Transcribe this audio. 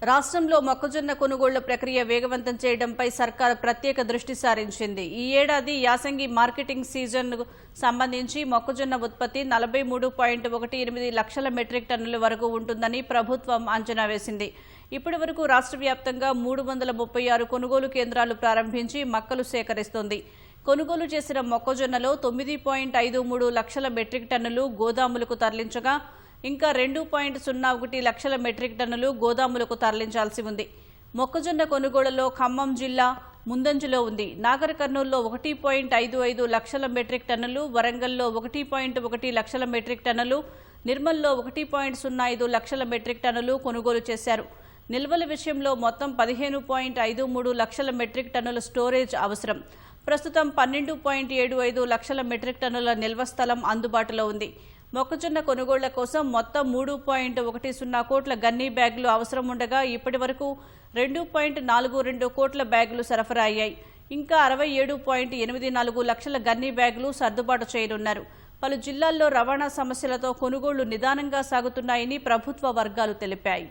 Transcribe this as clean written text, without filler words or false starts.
రాష్ట్రంలో మొక్కజొన్న కొనుగోళ్ల ప్రక్రియ వేగవంతం చేయడంపై సర్కార్ ప్రత్యేక దృష్టి సారించింది. ఈ ఏడాది యాసంగి మార్కెటింగ్ సీజన్కు సంబంధించి మొక్కజొన్న ఉత్పత్తి 43.18 లక్షల మెట్రిక్ టన్నుల వరకు ఉంటుందని ప్రభుత్వం అంచనా వేసింది. ఇప్పటి వరకు రాష్ట్ర వ్యాప్తంగా 336 కొనుగోలు కేంద్రాలు ప్రారంభించి మక్కలు సేకరిస్తోంది. కొనుగోలు చేసిన మొక్కజొన్నలో 9.53 లక్షల మెట్రిక్ టన్నులు గోదాములకు తరలించగా ఇంకా 2.01 లక్షల మెట్రిక్ టన్నులు గోదాములకు తరలించాల్సి ఉంది. మొక్కజొన్న కొనుగోలులో ఖమ్మం జిల్లా ముందంజలో ఉంది. నాగర్ కర్నూలులో 1.55 లక్షల మెట్రిక్ టన్నులు, వరంగల్లో 1.1 లక్షల మెట్రిక్ టన్నులు, నిర్మల్లో 1.05 లక్షల మెట్రిక్ టన్నులు కొనుగోలు చేశారు. నిల్వల విషయంలో మొత్తం 15.53 లక్షల మెట్రిక్ టన్నుల స్టోరేజ్ అవసరం. ప్రస్తుతం 12.75 లక్షల మెట్రిక్ టన్నుల నిల్వ స్థలం అందుబాటులో ఉంది. మొక్కజొన్న కొనుగోళ్ల కోసం మొత్తం 3.10 కోట్ల గన్నీ బ్యాగులు అవసరం ఉండగా ఇప్పటి వరకు 2.42 కోట్ల బ్యాగులు సరఫరా అయ్యాయి. ఇంకా 67.84 లక్షల గన్నీ బ్యాగులు సర్దుబాటు చేయనున్నారు. పలు జిల్లాల్లో రవాణా సమస్యలతో కొనుగోళ్లు నిదానంగా సాగుతున్నాయని ప్రభుత్వ వర్గాలు తెలిపాయి.